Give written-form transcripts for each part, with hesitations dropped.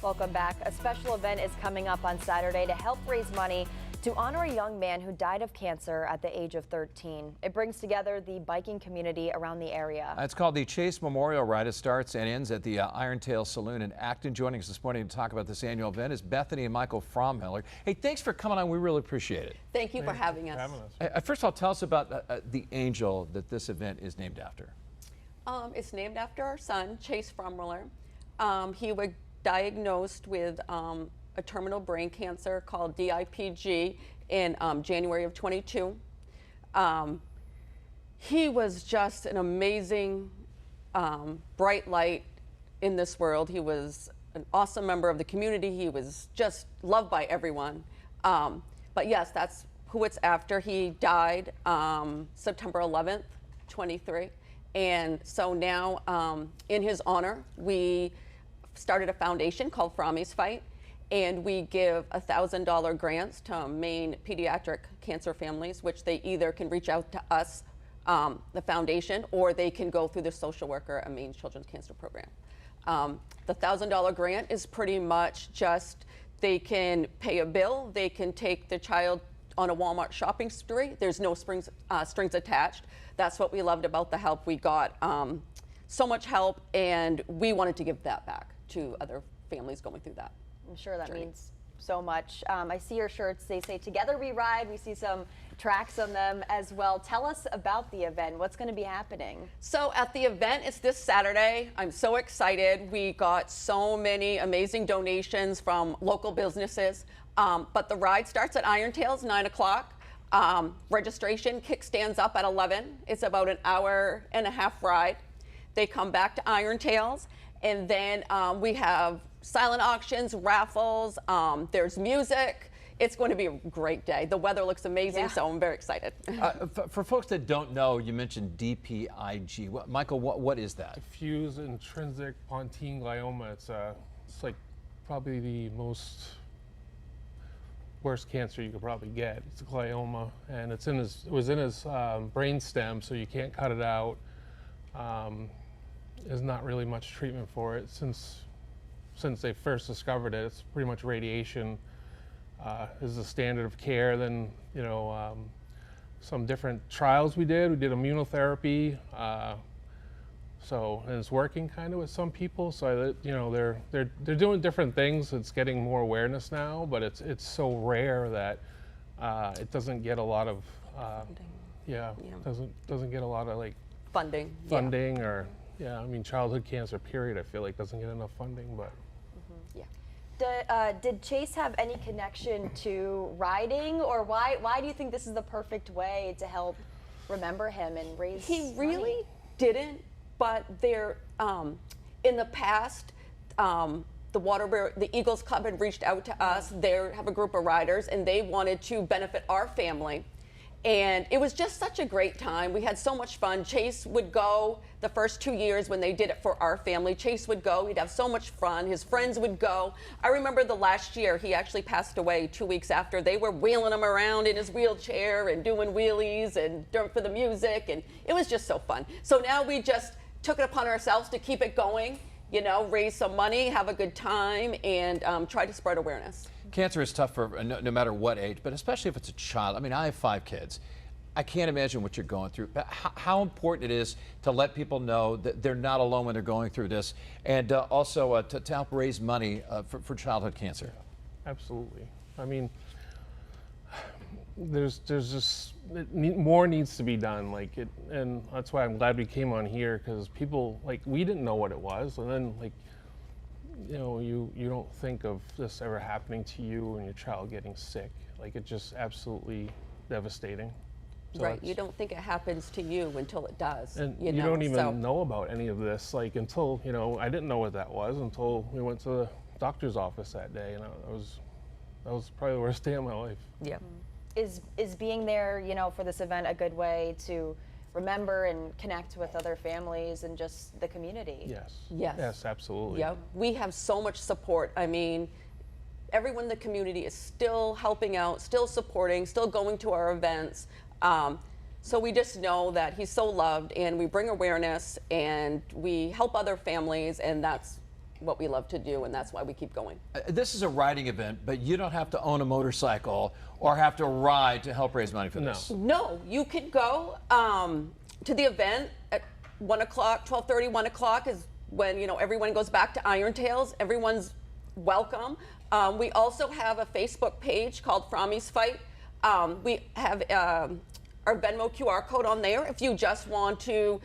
Welcome back. A special event is coming up on Saturday to help raise money to honor a young man who died of cancer at the age of 13. It brings together the biking community around the area. It's called the Chace Memorial Ride. It starts and ends at the Iron Tail Saloon in Acton. Joining us this morning to talk about this annual event is Bethany and Michael Frommeller. Hey, thanks for coming on. We really appreciate it. Thank you for having us. First of all, tell us about the angel that this event is named after. It's named after our son, Chace Memorial. He was diagnosed with a terminal brain cancer called DIPG in January of 22. He was just an amazing, bright light in this world. He was an awesome member of the community. He was just loved by everyone. But yes, that's who it's after. He died September 11th, 23. And so now, in his honor, we started a foundation called Frommy's Fight, and we give $1,000 grants to Maine pediatric cancer families, which they either can reach out to us, the foundation, or they can go through the social worker at Maine Children's Cancer Program. The $1,000 grant is pretty much just, they can pay a bill, they can take the child on a Walmart shopping spree. There's no strings attached. That's what we loved about the help. We got so much help, and we wanted to give that back to other families going through that. I'm sure that means so much. I see your shirts, they say "Together We Ride." We see some tracks on them as well. Tell us about the event. What's going to be happening? So at the event, it's this Saturday. I'm so excited. We got so many amazing donations from local businesses. But the ride starts at Iron Tails, 9 o'clock. Registration kickstands up at 11. It's about an hour-and-a-half ride. They come back to Iron Tails, and then we have silent auctions, raffles, there's music. It's going to be a great day. The weather looks amazing, so I'm very excited. For folks that don't know, you mentioned DPIG. Michael, what is that? Diffuse intrinsic pontine glioma. It's like probably the worst cancer you could probably get. It's a glioma, and it was in his brain stem, so you can't cut it out. There's not really much treatment for it since they first discovered it. It's pretty much radiation is the standard of care. Then some different trials we did immunotherapy. And it's working kind of with some people. So they're doing different things. It's getting more awareness now, but it's so rare that it doesn't get a lot of doesn't get a lot of like funding or I mean childhood cancer period I feel like doesn't get enough funding, but Did Chace have any connection to riding, or why do you think this is the perfect way to help remember him and raise He really money? didn't, but there, in the past, the Eagles Club had reached out to us. They have a group of riders, and they wanted to benefit our family. And it was just such a great time. We had so much fun. Chace would go the first 2 years when they did it for our family. Chace would go. He'd have so much fun. His friends would go. I remember the last year, he actually passed away 2 weeks after. They were wheeling him around in his wheelchair and doing wheelies and for the music. And it was just so fun. So now we just took it upon ourselves to keep it going, raise some money, have a good time, and try to spread awareness. Cancer is tough for no matter what age, but especially if it's a child. I mean, I have 5 kids. I can't imagine what you're going through. But how important it is to let people know that they're not alone when they're going through this, and also to help raise money for childhood cancer. Absolutely. I mean, there's just more needs to be done. And that's why I'm glad we came on here, because people we didn't know what it was, and then you don't think of this ever happening to you and your child getting sick. It's just absolutely devastating. So right, you don't think it happens to you until it does. And you don't even know about any of this, until, I didn't know what that was until we went to the doctor's office that day, and that was probably the worst day of my life. Yeah. Is being there, for this event a good way to remember and connect with other families and just the community? Yes. Yes. Yes, absolutely. Yeah, we have so much support. I mean, everyone in the community is still helping out, still supporting, still going to our events. So we just know that he's so loved, and we bring awareness, and we help other families, and that's what we love to do, and that's why we keep going. This is a riding event, but you don't have to own a motorcycle or have to ride to help raise money for this. No, you could go to the event at 1 o'clock, 12:30, 1 o'clock is when, you know, everyone goes back to Iron Tales. Everyone's welcome. We also have a Facebook page called Frommy's Fight. We have our Venmo QR code on there if you just want to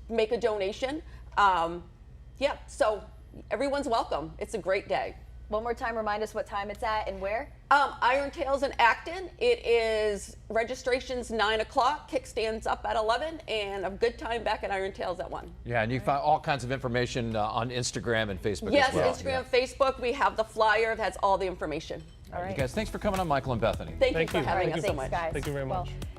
make a donation. Yeah, so everyone's welcome. It's a great day. One more time, remind us what time it's at and where? Iron Tales in Acton. It is registration's 9 o'clock, kickstands up at 11, and a good time back at Iron Tales at 1. Yeah, and you can find all kinds of information on Instagram and Facebook Yes, as well. Instagram, Facebook. We have the flyer that has all the information. All right. You guys, thanks for coming on, Michael and Bethany. Thank you for you. having Thank us you so so much. Guys. Thank you very much. Well,